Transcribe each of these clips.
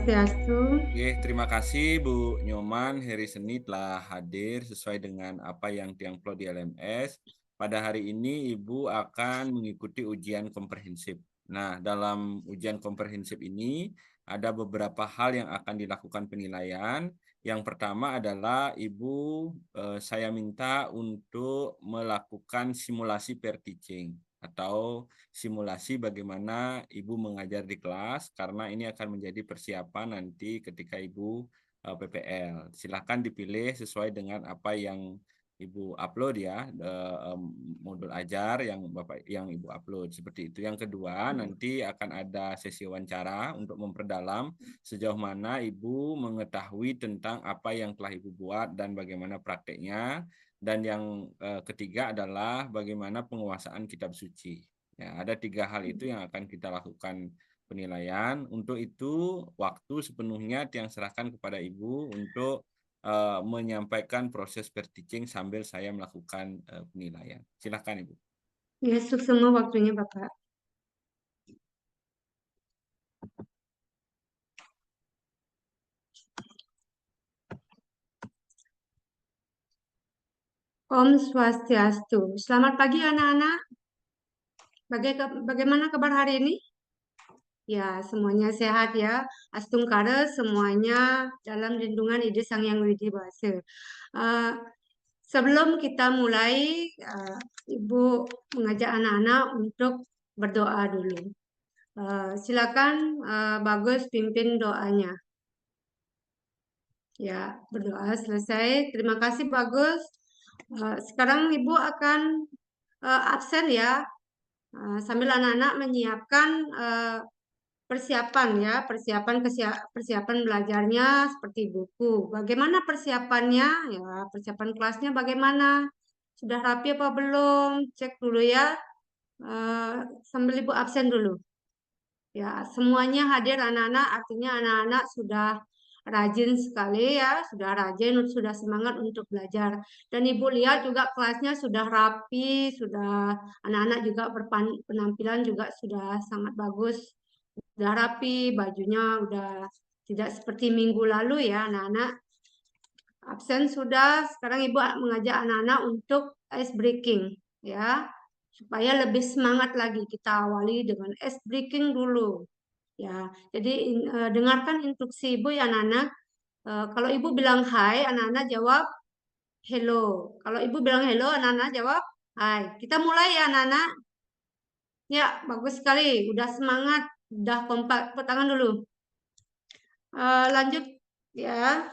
Swastiastu. Oke, terima kasih Bu Nyoman Heri Seni telah hadir sesuai dengan apa yang diangklot di LMS. Pada hari ini Ibu akan mengikuti ujian komprehensif. Nah, dalam ujian komprehensif ini ada beberapa hal yang akan dilakukan penilaian. Yang pertama adalah saya minta untuk melakukan simulasi pair teaching atau simulasi bagaimana Ibu mengajar di kelas, karena ini akan menjadi persiapan nanti ketika Ibu PPL. Silakan dipilih sesuai dengan apa yang Ibu upload ya, modul ajar yang Ibu upload seperti itu. Yang kedua, nanti akan ada sesi wawancara untuk memperdalam sejauh mana Ibu mengetahui tentang apa yang telah Ibu buat dan bagaimana prakteknya. Dan yang ketiga adalah bagaimana penguasaan kitab suci. Ya, ada 3 hal itu yang akan kita lakukan penilaian. Untuk itu, waktu sepenuhnya yang serahkan kepada Ibu untuk menyampaikan proses pair teaching sambil saya melakukan penilaian. Silakan Ibu. Ya, semua waktunya Bapak. Om Swastiastu. Selamat pagi anak-anak. Bagaimana kabar hari ini? Ya, semuanya sehat ya. Astungkara semuanya dalam lindungan Ide Sang Yang Widi Wasa. Sebelum kita mulai, Ibu mengajak anak-anak untuk berdoa dulu. Silakan Bagus pimpin doanya. Ya, berdoa selesai. Terima kasih Bagus. Sekarang Ibu akan absen ya, sambil anak-anak menyiapkan persiapan ya, persiapan belajarnya seperti buku. Bagaimana persiapannya? Ya, persiapan kelasnya bagaimana? Sudah rapi apa belum? Cek dulu ya. Sambil Ibu absen dulu. Ya, semuanya hadir anak-anak, artinya anak-anak sudah rajin sekali ya, sudah rajin, sudah semangat untuk belajar. Dan Ibu lihat juga kelasnya sudah rapi, sudah anak-anak juga penampilan juga sudah sangat bagus, sudah rapi, bajunya udah tidak seperti minggu lalu ya anak-anak. Absen sudah, sekarang Ibu mengajak anak-anak untuk ice breaking ya, supaya lebih semangat lagi. Kita awali dengan ice breaking dulu. Ya, jadi dengarkan instruksi Ibu ya anak-anak. Kalau Ibu bilang hai, anak-anak jawab hello. Kalau Ibu bilang hello, anak-anak jawab hai. Kita mulai ya anak-anak. Ya, bagus sekali. Udah semangat, udah kompak. Tepuk tangan dulu. Lanjut ya.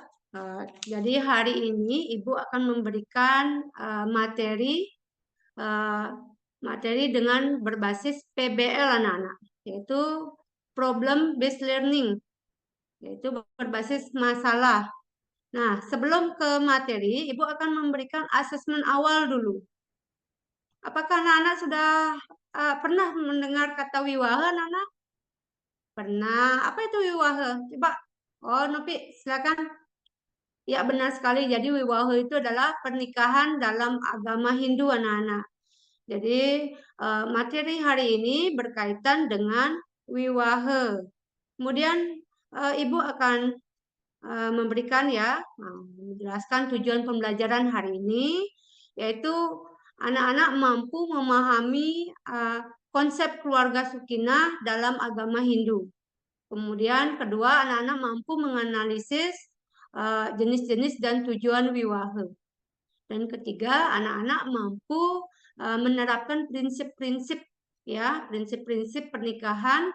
Jadi hari ini Ibu akan memberikan materi dengan berbasis PBL anak-anak, yaitu problem based learning, yaitu berbasis masalah. Nah, sebelum ke materi, Ibu akan memberikan asesmen awal dulu. Apakah anak-anak sudah pernah mendengar kata wiwaha, anak-anak? Pernah. Apa itu wiwaha? Coba. Oh, Nopi, silakan. Ya, benar sekali. Jadi wiwaha itu adalah pernikahan dalam agama Hindu, anak-anak. Jadi materi hari ini berkaitan dengan wiwaha. Kemudian Ibu akan memberikan ya, menjelaskan tujuan pembelajaran hari ini, yaitu anak-anak mampu memahami konsep keluarga sakinah dalam agama Hindu. Kemudian kedua, anak-anak mampu menganalisis jenis-jenis dan tujuan wiwaha. Dan ketiga, anak-anak mampu menerapkan prinsip-prinsip ya, prinsip-prinsip pernikahan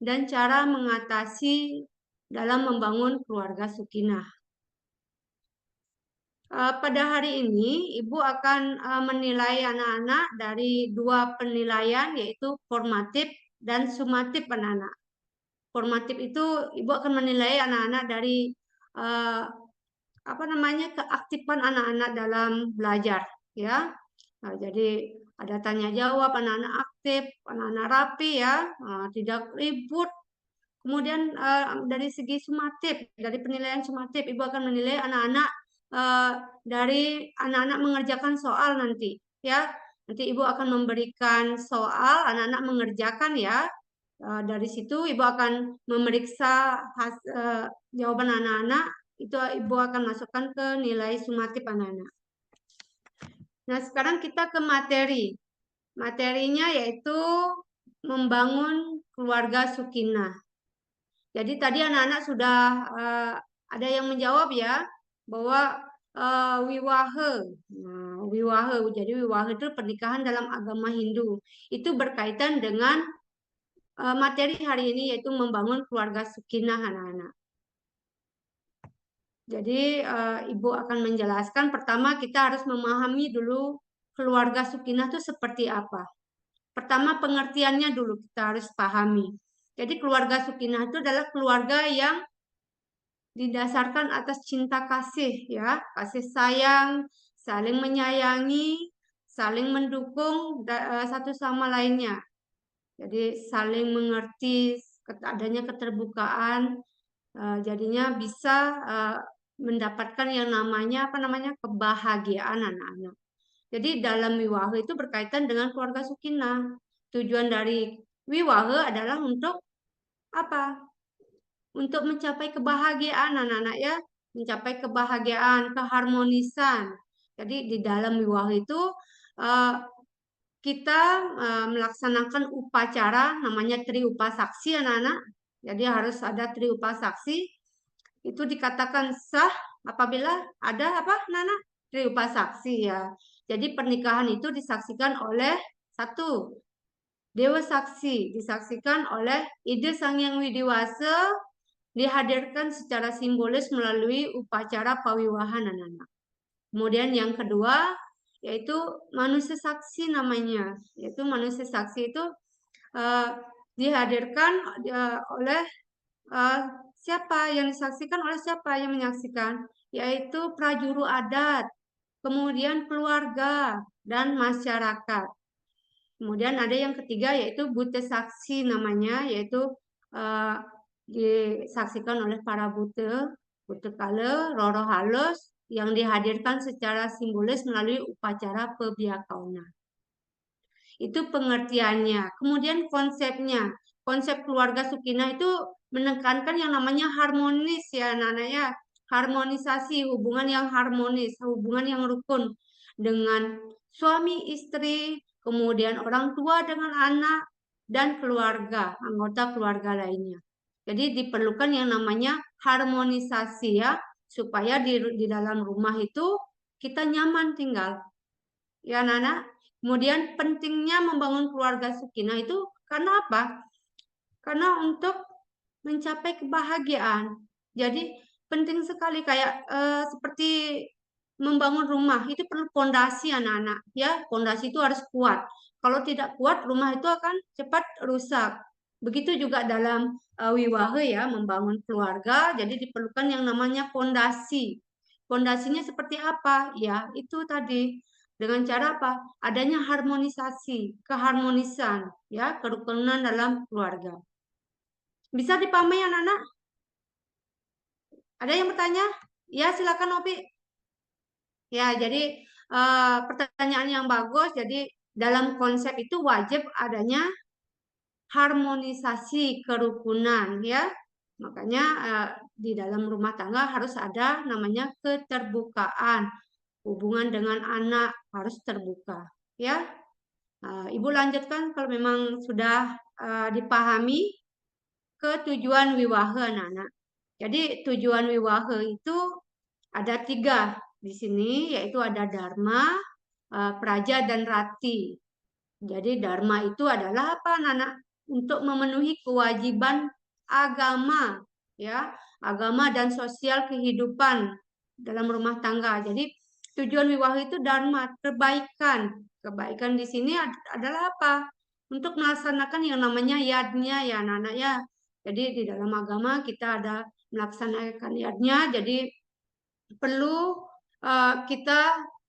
dan cara mengatasi dalam membangun keluarga sakinah. Pada hari ini, Ibu akan menilai anak-anak dari 2 penilaian, yaitu formatif dan sumatif anak-anak. Formatif itu Ibu akan menilai anak-anak dari keaktifan anak-anak dalam belajar, ya. Nah, jadi ada tanya jawab, anak-anak aktif, anak-anak rapi ya, tidak ribut. Kemudian dari segi sumatif, dari penilaian sumatif, Ibu akan menilai anak-anak dari anak-anak mengerjakan soal nanti, ya. Nanti Ibu akan memberikan soal, anak-anak mengerjakan ya. Dari situ ibu akan memeriksa jawaban anak-anak, itu ibu akan masukkan ke nilai sumatif anak-anak. Nah, sekarang kita ke materi. Materinya yaitu membangun keluarga sakinah. Jadi tadi anak-anak sudah ada yang menjawab ya, bahwa wiwahe. Nah, wiwahe. Jadi wiwahe itu pernikahan dalam agama Hindu. Itu berkaitan dengan materi hari ini, yaitu membangun keluarga sakinah anak-anak. Jadi ibu akan menjelaskan, pertama kita harus memahami dulu keluarga sakinah itu seperti apa. Pertama pengertiannya dulu kita harus pahami. Jadi keluarga sakinah itu adalah keluarga yang didasarkan atas cinta kasih, ya, kasih sayang, saling menyayangi, saling mendukung satu sama lainnya. Jadi saling mengerti, adanya keterbukaan, jadinya bisa mendapatkan yang namanya kebahagiaan anak-anak. Jadi dalam wiwahe itu berkaitan dengan keluarga sakinah. Tujuan dari wiwahe adalah untuk apa? Untuk mencapai kebahagiaan anak-anak ya, mencapai kebahagiaan, keharmonisan. Jadi di dalam wiwahe itu kita melaksanakan upacara namanya triupasaksi anak-anak. Jadi harus ada triupasaksi. Itu dikatakan sah apabila ada apa, Nana? Triupasaksi ya. Jadi pernikahan itu disaksikan oleh satu, Dewa Saksi, disaksikan oleh Ide Sang Hyang Widiwasa, dihadirkan secara simbolis melalui upacara pawiwahan anak-anak. Kemudian yang kedua yaitu manusia saksi namanya, yaitu manusia saksi itu dihadirkan oleh siapa yang disaksikan, oleh siapa yang menyaksikan, yaitu prajuru adat, kemudian keluarga dan masyarakat. Kemudian ada yang ketiga yaitu bute saksi namanya, yaitu disaksikan oleh para bute kale, roro halus, yang dihadirkan secara simbolis melalui upacara pebiakauna. Itu pengertiannya. Kemudian konsepnya. Konsep keluarga sakinah itu menekankan yang namanya harmonis ya anak-anak ya. Harmonisasi, hubungan yang harmonis, hubungan yang rukun dengan suami istri, kemudian orang tua dengan anak, dan keluarga, anggota keluarga lainnya. Jadi diperlukan yang namanya harmonisasi ya, supaya di dalam rumah itu kita nyaman tinggal. Ya anak-anak, kemudian pentingnya membangun keluarga sakinah itu karena apa? Karena untuk mencapai kebahagiaan. Jadi penting sekali kayak seperti membangun rumah itu perlu pondasi anak-anak ya. Pondasi itu harus kuat. Kalau tidak kuat rumah itu akan cepat rusak. Begitu juga dalam wiwahe ya, membangun keluarga, jadi diperlukan yang namanya pondasi. Pondasinya seperti apa? Ya, itu tadi dengan cara apa? Adanya harmonisasi, keharmonisan, ya, kerukunan dalam keluarga. Bisa dipahami anak-anak? Ada yang bertanya? Ya, silakan Opi. Ya, jadi pertanyaan yang bagus. Jadi dalam konsep itu wajib adanya harmonisasi kerukunan, ya. Makanya di dalam rumah tangga harus ada namanya keterbukaan. Hubungan dengan anak harus terbuka, ya. Ibu lanjutkan kalau memang sudah dipahami ke tujuan wiwahe anak-anak. Jadi tujuan wiwahe itu ada 3 di sini, yaitu ada dharma, praja, dan rati. Jadi dharma itu adalah apa anak-anak? Untuk memenuhi kewajiban agama, ya, agama dan sosial kehidupan dalam rumah tangga. Jadi tujuan wiwahe itu dharma, kebaikan. Kebaikan di sini adalah apa? Untuk melaksanakan yang namanya yadnya ya anak-anak ya. Jadi di dalam agama kita ada melaksanakan yadnya, jadi perlu kita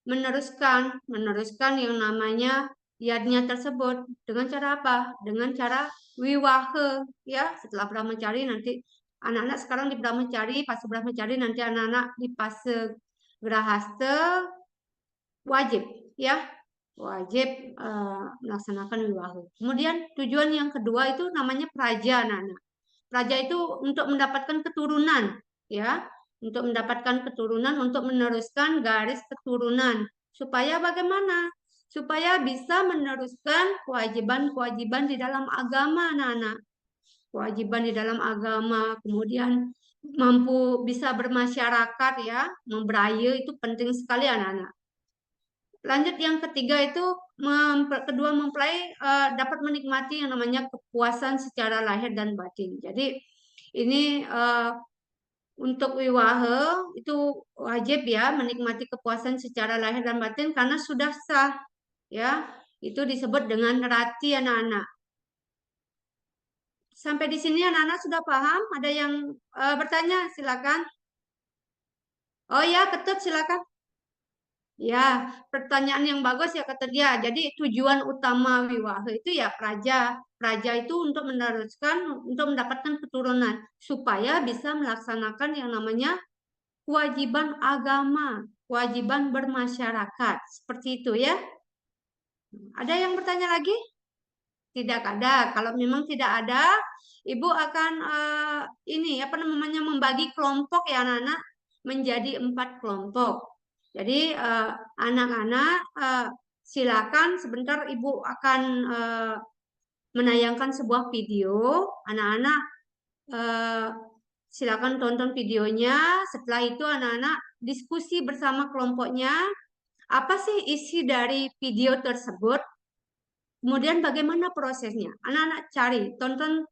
meneruskan yang namanya yadnya tersebut dengan cara apa? Dengan cara wiwahe ya. Setelah brahmacari nanti anak-anak sekarang di brahmacari, pas brahmacari nanti anak-anak di fase grahasta wajib ya. wajib melaksanakan wiwaha. Kemudian tujuan yang kedua itu namanya praja, anak-anak. Praja itu untuk mendapatkan keturunan, ya, untuk mendapatkan keturunan, untuk meneruskan garis keturunan. Supaya bagaimana? Supaya bisa meneruskan kewajiban-kewajiban di dalam agama, anak-anak. Kewajiban di dalam agama, kemudian mampu bisa bermasyarakat, ya, memberaya itu penting sekali, anak-anak. Lanjut yang ketiga itu kedua mempelai dapat menikmati yang namanya kepuasan secara lahir dan batin. Jadi ini untuk wiwaha itu wajib ya menikmati kepuasan secara lahir dan batin karena sudah sah, ya. Itu disebut dengan rati, anak-anak. Sampai di sini anak-anak sudah paham? Ada yang bertanya? Silakan. Oh ya, Ketut silakan. Ya, pertanyaan yang bagus ya kata dia. Jadi tujuan utama wiwaha itu ya praja. Praja itu untuk meneruskan, untuk mendapatkan keturunan supaya bisa melaksanakan yang namanya kewajiban agama, kewajiban bermasyarakat. Seperti itu ya. Ada yang bertanya lagi? Tidak ada. Kalau memang tidak ada, Ibu akan ini apa namanya membagi kelompok ya anak-anak menjadi 4 kelompok. Jadi anak-anak silakan sebentar Ibu akan menayangkan sebuah video. Anak-anak eh, silakan tonton videonya. Setelah itu anak-anak diskusi bersama kelompoknya. Apa sih isi dari video tersebut? Kemudian bagaimana prosesnya? Anak-anak cari, tonton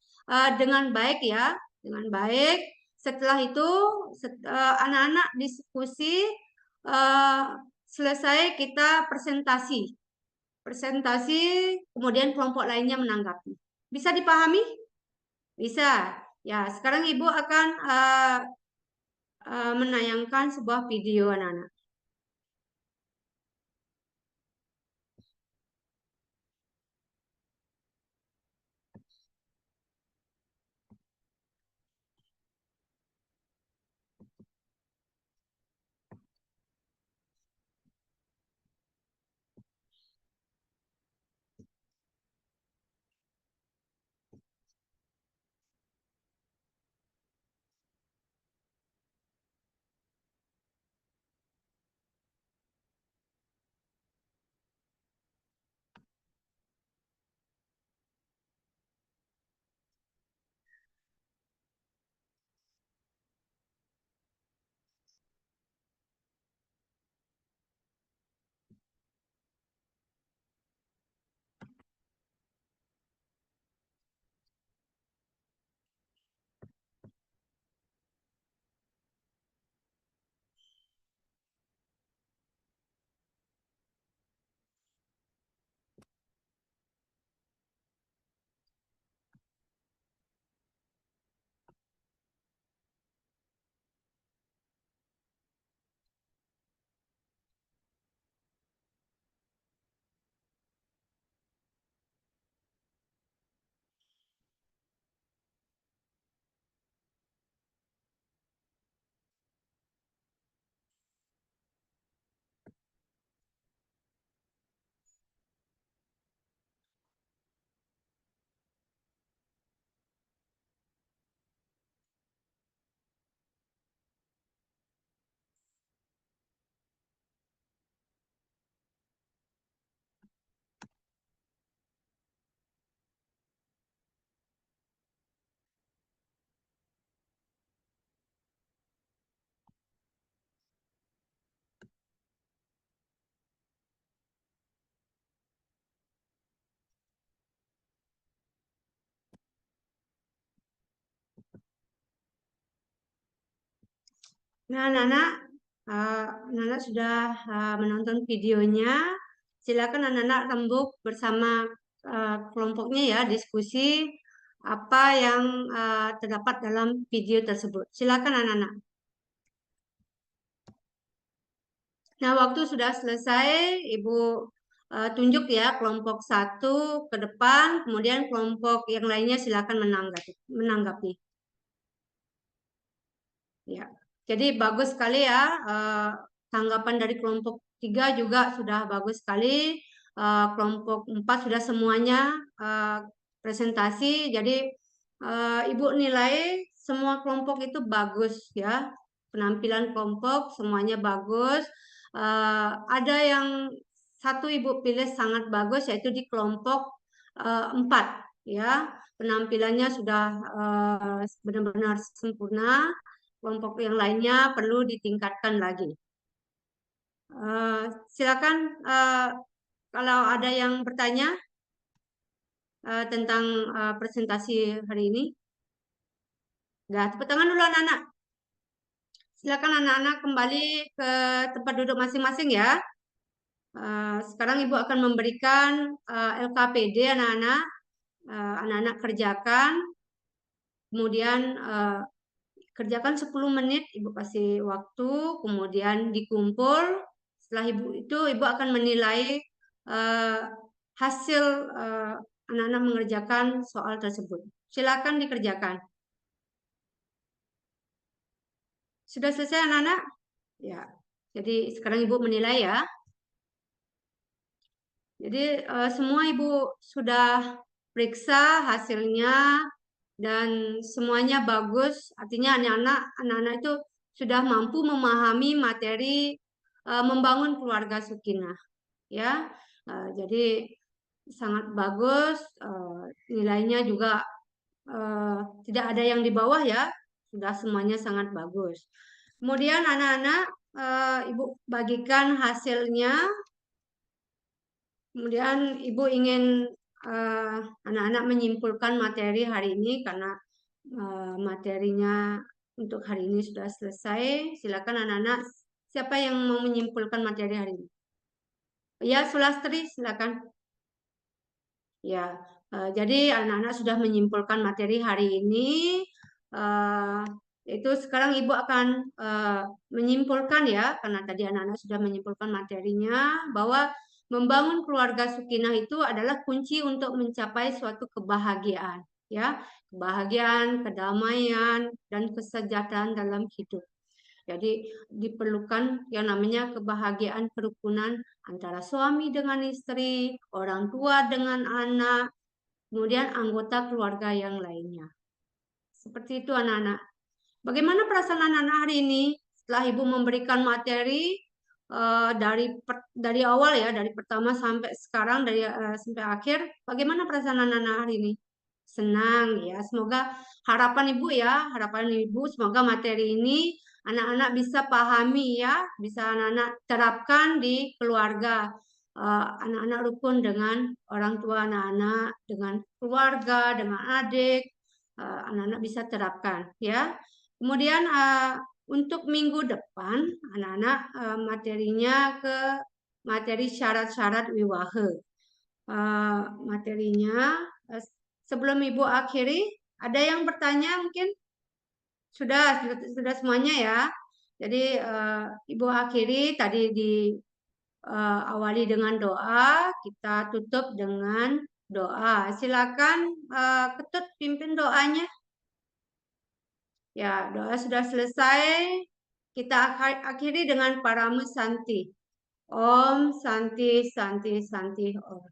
dengan baik ya, dengan baik. Setelah itu anak-anak diskusi, eh, selesai kita presentasi. Presentasi, kemudian kelompok lainnya menanggapi. Bisa dipahami? Bisa. Ya, sekarang Ibu akan menayangkan sebuah video anak-anak. Nah, anak-anak sudah menonton videonya. Silakan anak-anak rembuk bersama kelompoknya ya, diskusi apa yang terdapat dalam video tersebut. Silakan anak-anak. Nah, waktu sudah selesai, Ibu tunjuk ya kelompok satu ke depan, kemudian kelompok yang lainnya silakan menanggapi. Ya, jadi bagus sekali ya. Tanggapan dari kelompok 3 juga sudah bagus sekali. kelompok 4 sudah semuanya presentasi. Jadi Ibu nilai semua kelompok itu bagus ya. Penampilan kelompok semuanya bagus. Ada yang satu Ibu pilih sangat bagus yaitu di kelompok 4 ya. Penampilannya sudah benar-benar sempurna. Kelompok yang lainnya perlu ditingkatkan lagi. Silakan kalau ada yang bertanya tentang presentasi hari ini. Nah, tepuk tangan dulu anak-anak. Silakan anak-anak kembali ke tempat duduk masing-masing ya. Sekarang Ibu akan memberikan LKPD anak-anak. Anak-anak kerjakan. Kemudian kerjakan 10 menit, Ibu kasih waktu, kemudian dikumpul. Setelah Ibu akan menilai hasil anak-anak mengerjakan soal tersebut. Silakan dikerjakan. Sudah selesai anak-anak? Ya. Jadi sekarang Ibu menilai ya. Jadi semua Ibu sudah periksa hasilnya dan semuanya bagus. Artinya anak-anak itu sudah mampu memahami materi membangun keluarga Sakinah. Ya. Jadi sangat bagus. Nilainya juga tidak ada yang di bawah ya. Sudah semuanya sangat bagus. Kemudian anak-anak Ibu bagikan hasilnya. Kemudian Ibu ingin anak-anak menyimpulkan materi hari ini karena materinya untuk hari ini sudah selesai. Silakan anak-anak, siapa yang mau menyimpulkan materi hari ini? Ya, Sulastri, silakan. Ya, jadi anak-anak sudah menyimpulkan materi hari ini. Itu sekarang Ibu akan menyimpulkan ya, karena tadi anak-anak sudah menyimpulkan materinya, bahwa membangun keluarga Sakinah itu adalah kunci untuk mencapai suatu kebahagiaan, ya, kebahagiaan, kedamaian, dan kesejahteraan dalam hidup. Jadi diperlukan yang namanya kebahagiaan kerukunan antara suami dengan istri, orang tua dengan anak, kemudian anggota keluarga yang lainnya. Seperti itu anak-anak. Bagaimana perasaan anak-anak hari ini setelah Ibu memberikan materi dari awal ya, dari pertama sampai sekarang, sampai akhir, bagaimana perasaan anak-anak hari ini? Senang ya, semoga harapan Ibu semoga materi ini anak-anak bisa pahami ya, bisa anak-anak terapkan di keluarga. Anak-anak rukun dengan orang tua anak-anak, dengan keluarga, dengan adik, anak-anak bisa terapkan ya. Kemudian untuk minggu depan anak-anak materinya ke materi syarat-syarat wiwahe. Materinya sebelum Ibu akhiri, ada yang bertanya mungkin? Sudah semuanya ya. Jadi Ibu akhiri tadi diawali dengan doa, kita tutup dengan doa. Silakan Ketut pimpin doanya. Ya, doa sudah selesai. Kita akhiri dengan Parama Santi. Om Santi Santi Santi Om.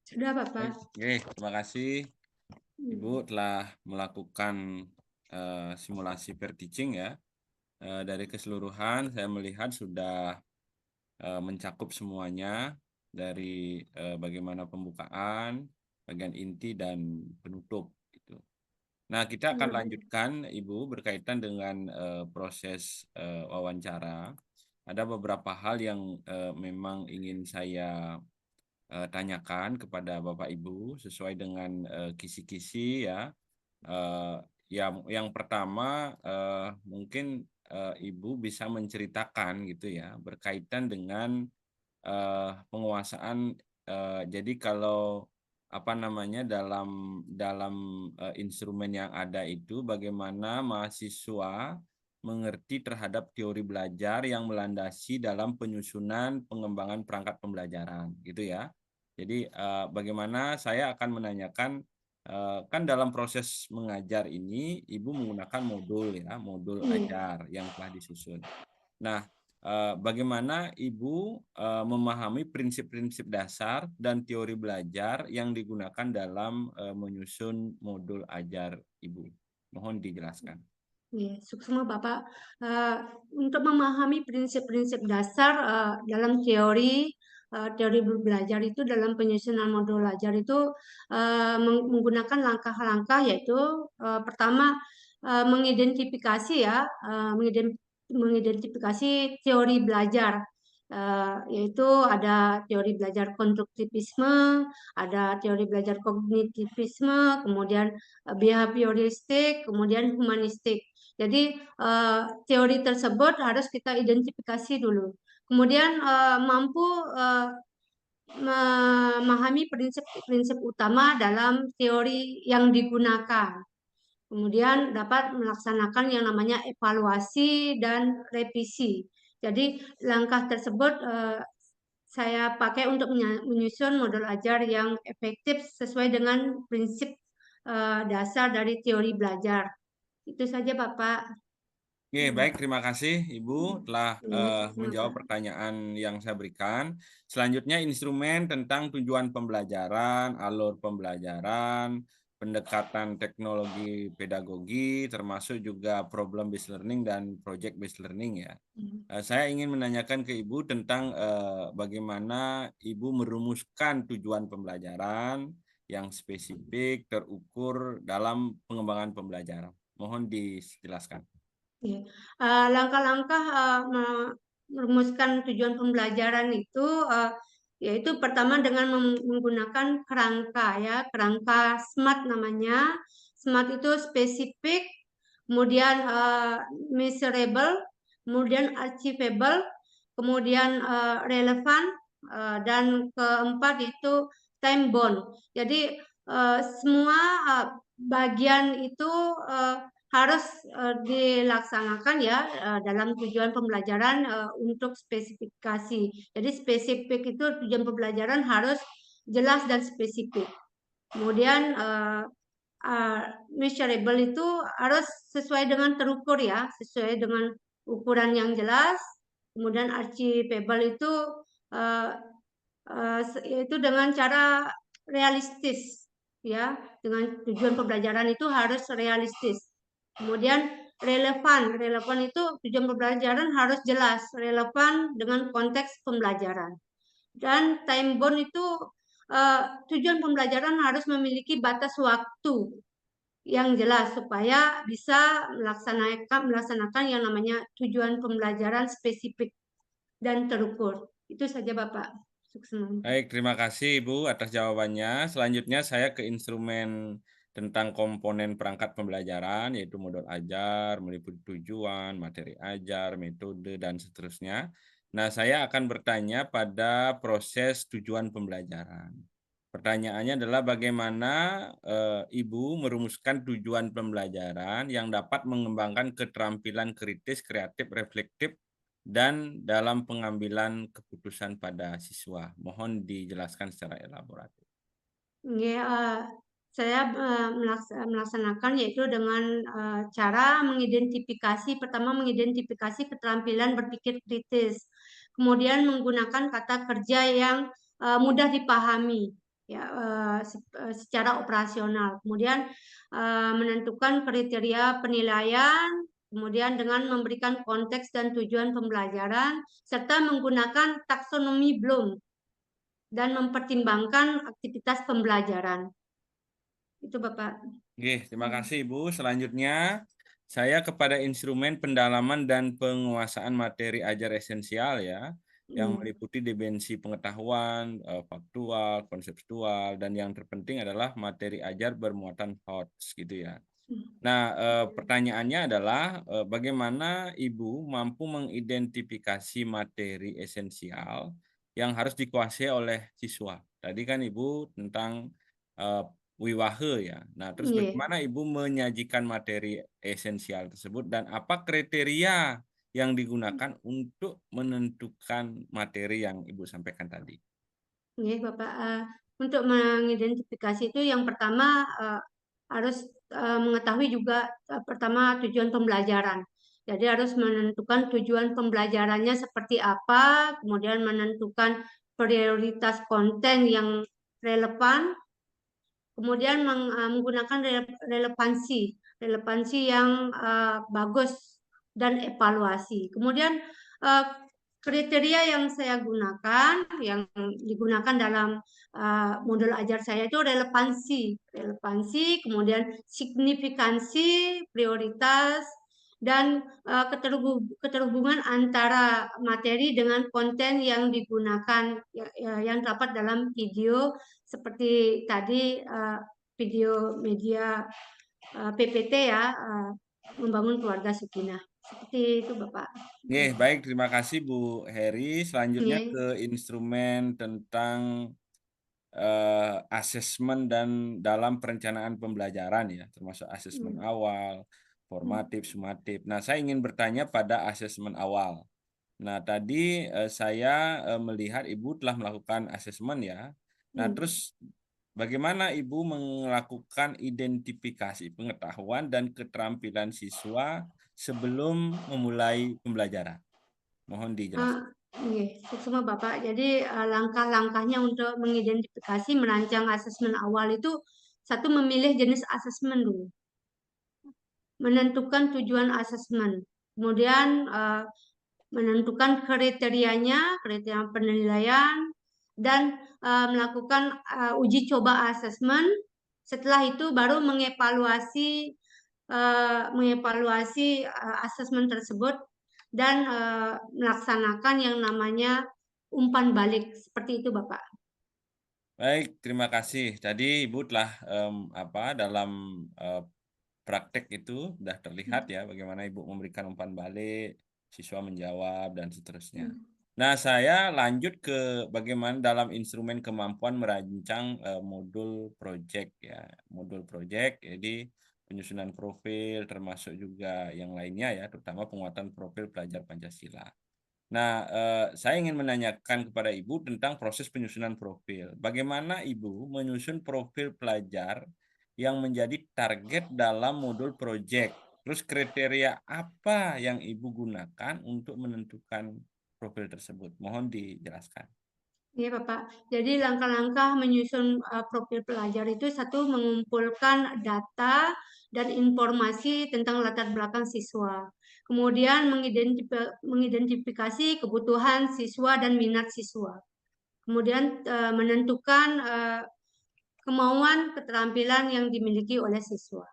Sudah Bapak. Oke, terima kasih Ibu telah melakukan simulasi pair teaching ya. Dari keseluruhan saya melihat sudah mencakup semuanya dari bagaimana pembukaan, bagian inti dan penutup gitu. Nah, kita akan lanjutkan Ibu berkaitan dengan proses wawancara. Ada beberapa hal yang memang ingin saya tanyakan kepada Bapak Ibu sesuai dengan kisi-kisi ya. Yang pertama mungkin Ibu bisa menceritakan gitu ya berkaitan dengan penguasaan. Jadi kalau apa namanya dalam instrumen yang ada itu bagaimana mahasiswa mengerti terhadap teori belajar yang melandasi dalam penyusunan pengembangan perangkat pembelajaran gitu ya. Jadi bagaimana saya akan menanyakan kan dalam proses mengajar ini Ibu menggunakan modul ya, modul Iya. ajar yang telah disusun. Nah, bagaimana Ibu memahami prinsip-prinsip dasar dan teori belajar yang digunakan dalam menyusun modul ajar Ibu? Mohon dijelaskan. Iya, semua Bapak. Eh, untuk memahami prinsip-prinsip dasar dalam teori belajar itu dalam penyusunan modul belajar itu menggunakan langkah-langkah yaitu pertama mengidentifikasi ya, mengidentifikasi teori belajar. Yaitu ada teori belajar konstruktivisme, ada teori belajar kognitivisme, kemudian behavioristik, kemudian humanistik. Jadi teori tersebut harus kita identifikasi dulu. Kemudian mampu memahami prinsip-prinsip utama dalam teori yang digunakan. Kemudian dapat melaksanakan yang namanya evaluasi dan revisi. Jadi langkah tersebut saya pakai untuk menyusun modul ajar yang efektif sesuai dengan prinsip dasar dari teori belajar. Itu saja Bapak. Oke, baik. Terima kasih Ibu telah Iya, sama menjawab Pak. pertanyaan yang saya berikan. Selanjutnya instrumen tentang tujuan pembelajaran, alur pembelajaran, pendekatan teknologi pedagogi, termasuk juga problem based learning dan project based learning ya. Saya ingin menanyakan ke Ibu tentang bagaimana Ibu merumuskan tujuan pembelajaran yang spesifik, terukur dalam pengembangan pembelajaran. Mohon dijelaskan. Iya. Langkah-langkah merumuskan tujuan pembelajaran itu yaitu pertama dengan menggunakan kerangka ya, kerangka SMART namanya. SMART itu spesifik, kemudian measurable, kemudian achievable, kemudian relevan, dan keempat itu time bound. Jadi semua bagian itu harus dilaksanakan ya dalam tujuan pembelajaran untuk spesifikasi. Jadi spesifik itu tujuan pembelajaran harus jelas dan spesifik. Kemudian measurable itu harus sesuai dengan terukur ya, sesuai dengan ukuran yang jelas. Kemudian achievable itu uh, yaitu dengan cara realistis ya, dengan tujuan pembelajaran itu harus realistis. Kemudian relevan itu tujuan pembelajaran harus jelas, relevan dengan konteks pembelajaran. Dan time bound itu tujuan pembelajaran harus memiliki batas waktu yang jelas supaya bisa melaksanakan yang namanya tujuan pembelajaran spesifik dan terukur. Itu saja Bapak. Sukses. Baik, terima kasih Ibu atas jawabannya. Selanjutnya saya ke instrumen tentang komponen perangkat pembelajaran, yaitu modul ajar, meliputi tujuan, materi ajar, metode, dan seterusnya. Nah, saya akan bertanya pada proses tujuan pembelajaran. Pertanyaannya adalah bagaimana Ibu merumuskan tujuan pembelajaran yang dapat mengembangkan keterampilan kritis, kreatif, reflektif, dan dalam pengambilan keputusan pada siswa. Mohon dijelaskan secara elaboratif. Ya, saya melaksanakan yaitu dengan cara pertama mengidentifikasi keterampilan berpikir kritis, kemudian menggunakan kata kerja yang mudah dipahami, ya, secara operasional, kemudian menentukan kriteria penilaian, kemudian dengan memberikan konteks dan tujuan pembelajaran, serta menggunakan taksonomi Bloom dan mempertimbangkan aktivitas pembelajaran. Itu Bapak. Oke, terima kasih Ibu. Selanjutnya, saya kepada instrumen pendalaman dan penguasaan materi ajar esensial ya, yang Hmm. meliputi dimensi pengetahuan, faktual, konseptual, dan yang terpenting adalah materi ajar bermuatan HOTS gitu ya. Nah, pertanyaannya adalah bagaimana Ibu mampu mengidentifikasi materi esensial yang harus dikuasai oleh siswa? Tadi kan Ibu tentang eh, wiwahe ya. Nah, terus Iya. bagaimana Ibu menyajikan materi esensial tersebut dan apa kriteria yang digunakan untuk menentukan materi yang Ibu sampaikan tadi? Iya, Bapak. untuk mengidentifikasi itu yang pertama harus mengetahui juga pertama tujuan pembelajaran. Jadi harus menentukan tujuan pembelajarannya seperti apa, kemudian menentukan prioritas konten yang relevan, kemudian menggunakan relevansi yang bagus dan evaluasi. Kemudian uh, kriteria yang saya gunakan, yang digunakan dalam modul ajar saya itu relevansi, kemudian signifikansi, prioritas, dan keterhubungan antara materi dengan konten yang digunakan yang terdapat dalam video seperti tadi video media PPT ya, membangun keluarga sakinah. Seperti itu Bapak. Baik, terima kasih Bu Heri. Selanjutnya Iya. ke instrumen tentang asesmen dan dalam perencanaan pembelajaran ya, termasuk asesmen awal, formatif, sumatif. Nah, saya ingin bertanya pada asesmen awal. Nah, tadi saya melihat Ibu telah melakukan asesmen ya. Nah, terus bagaimana Ibu melakukan identifikasi pengetahuan dan keterampilan siswa sebelum memulai pembelajaran? Mohon dijelaskan. Nggih, semua Bapak. Jadi langkah-langkahnya untuk mengidentifikasi merancang asesmen awal itu satu memilih jenis asesmen dulu, menentukan tujuan asesmen, kemudian menentukan kriterianya, kriteria penilaian, dan melakukan uji coba asesmen. Setelah itu baru mengevaluasi asesmen tersebut dan melaksanakan yang namanya umpan balik. Seperti itu, Bapak. Baik, terima kasih. Tadi Ibu telah dalam praktek itu sudah terlihat ya bagaimana Ibu memberikan umpan balik, siswa menjawab dan seterusnya. Nah, saya lanjut ke bagaimana dalam instrumen kemampuan merancang modul project ya. Modul project jadi penyusunan profil termasuk juga yang lainnya ya, terutama penguatan profil pelajar Pancasila. Nah, saya ingin menanyakan kepada Ibu tentang proses penyusunan profil. Bagaimana Ibu menyusun profil pelajar yang menjadi target dalam modul project? Terus kriteria apa yang Ibu gunakan untuk menentukan profil tersebut? Mohon dijelaskan. Iya, Bapak. Jadi langkah-langkah menyusun profil pelajar itu satu mengumpulkan data dan informasi tentang latar belakang siswa. Kemudian mengidentifikasi kebutuhan siswa dan minat siswa. Kemudian menentukan kemauan keterampilan yang dimiliki oleh siswa.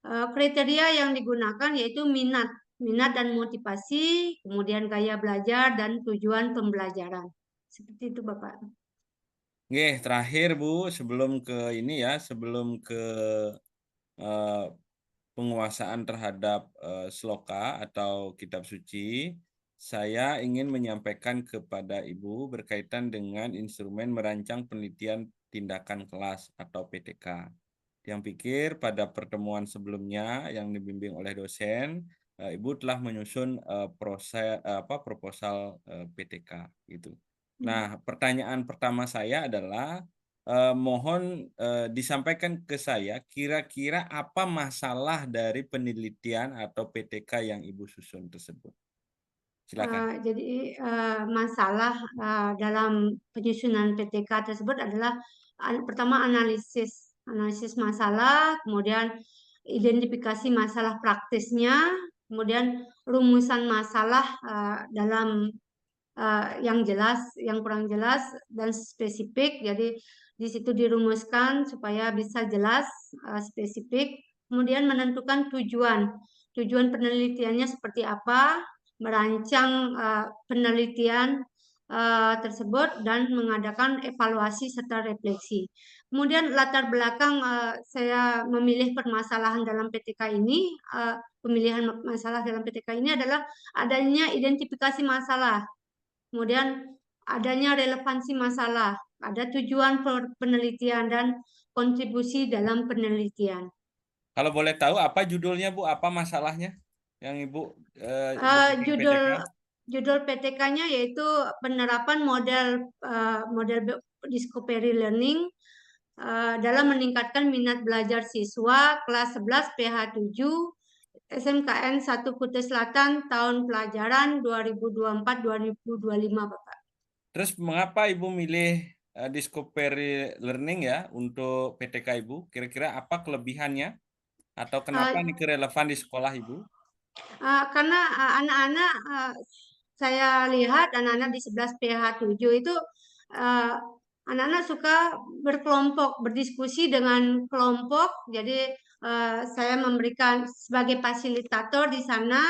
Kriteria yang digunakan yaitu minat dan motivasi, kemudian gaya belajar dan tujuan pembelajaran. Seperti itu, Bapak. Terakhir Bu, sebelum ke ini ya, sebelum ke eh, penguasaan terhadap sloka atau kitab suci, saya ingin menyampaikan kepada Ibu berkaitan dengan instrumen merancang penelitian tindakan kelas atau PTK. Yang pikir pada pertemuan sebelumnya yang dibimbing oleh dosen, Ibu telah menyusun proposal PTK gitu. Nah, pertanyaan pertama saya adalah mohon disampaikan ke saya kira-kira apa masalah dari penelitian atau PTK yang Ibu susun tersebut. Silakan. Jadi masalah dalam penyusunan PTK tersebut adalah pertama analisis masalah, kemudian identifikasi masalah praktisnya, kemudian rumusan masalah dalam yang jelas, yang kurang jelas dan spesifik. Jadi di situ dirumuskan supaya bisa jelas, spesifik. Kemudian menentukan tujuan penelitiannya seperti apa, merancang penelitian tersebut dan mengadakan evaluasi serta refleksi. Kemudian latar belakang saya memilih permasalahan dalam PTK ini, pemilihan masalah dalam PTK ini adalah adanya identifikasi masalah. Kemudian adanya relevansi masalah, ada tujuan penelitian dan kontribusi dalam penelitian. Kalau boleh tahu apa judulnya Bu, apa masalahnya yang Ibu berikan Judul PTK? judul PTK-nya yaitu penerapan model discovery learning dalam meningkatkan minat belajar siswa kelas 11 PH7 SMKN 1 Kutai Selatan tahun pelajaran 2024-2025, Bapak. Terus mengapa Ibu milih Discovery Learning ya untuk PTK Ibu? Kira-kira apa kelebihannya? Atau kenapa ini relevan di sekolah Ibu? Karena anak-anak saya lihat anak-anak di 11 PH7 itu uh, anak-anak suka berkelompok, berdiskusi dengan kelompok. Jadi saya memberikan sebagai fasilitator di sana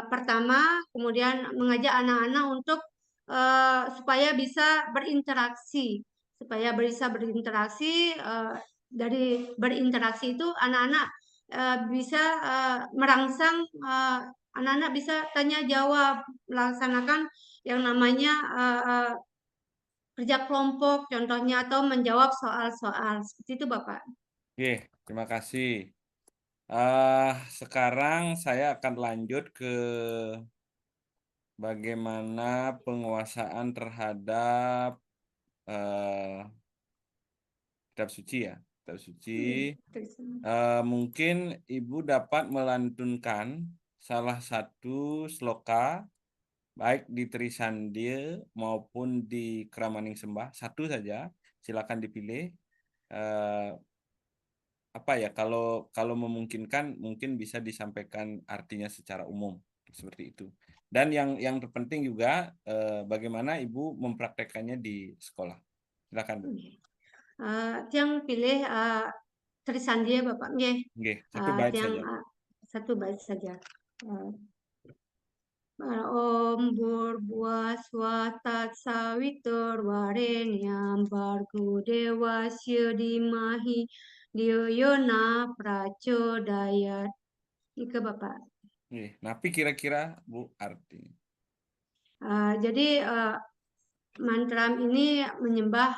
pertama, kemudian mengajak anak-anak untuk supaya bisa berinteraksi. Dari berinteraksi itu anak-anak bisa merangsang anak-anak bisa tanya jawab, melaksanakan yang namanya kerja kelompok contohnya atau menjawab soal-soal seperti itu, Bapak. Oke, terima kasih. Sekarang saya akan lanjut ke bagaimana penguasaan terhadap kitab suci ya. Kitab suci. Mungkin Ibu dapat melantunkan salah satu sloka baik di Trisandil maupun di Kramaning Sembah, satu saja, silakan dipilih. Apa ya, kalau memungkinkan mungkin bisa disampaikan artinya secara umum seperti itu. Dan yang terpenting juga bagaimana Ibu mempraktekannya di sekolah. Silakan, Bu. Yang pilih Trisandil, Bapak. Oke, satu bait yang saja. satu bait saja. Om Burbuah Swatat Sawitur Wareniam Bargo Dewasya Dimahi Diyona Prachodayat. Itu, Bapak. Tapi kira-kira Bu arti. Jadi mantra ini menyembah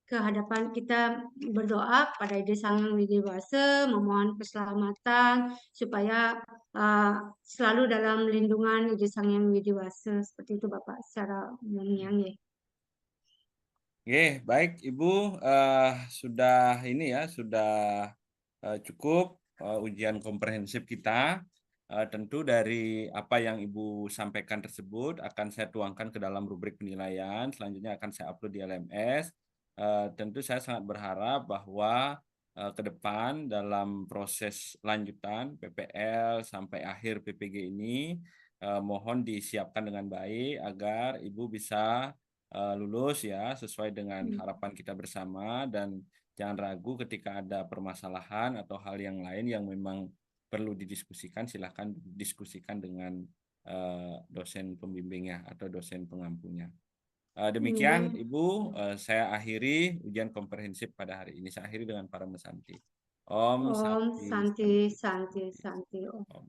ke hadapan kita, berdoa pada Ide Sang Yang Widewasa, memohon keselamatan supaya selalu dalam lindungan Ide Sang Yang Widewasa. Seperti itu, Bapak, secara umumnya. Baik Ibu, sudah ini ya, sudah cukup ujian komprehensif kita. Tentu dari apa yang Ibu sampaikan tersebut akan saya tuangkan ke dalam rubrik penilaian. Selanjutnya akan saya upload di LMS. Tentu saya sangat berharap bahwa ke depan dalam proses lanjutan PPL sampai akhir PPG ini mohon disiapkan dengan baik agar Ibu bisa lulus ya sesuai dengan harapan kita bersama, dan jangan ragu ketika ada permasalahan atau hal yang lain yang memang perlu didiskusikan, silahkan diskusikan dengan dosen pembimbingnya atau dosen pengampunya. Demikian Ibu, saya akhiri ujian komprehensif pada hari ini. Saya akhiri dengan para mesanti. Om Om Santi Santi Santi Santi Santi. Santi. Om.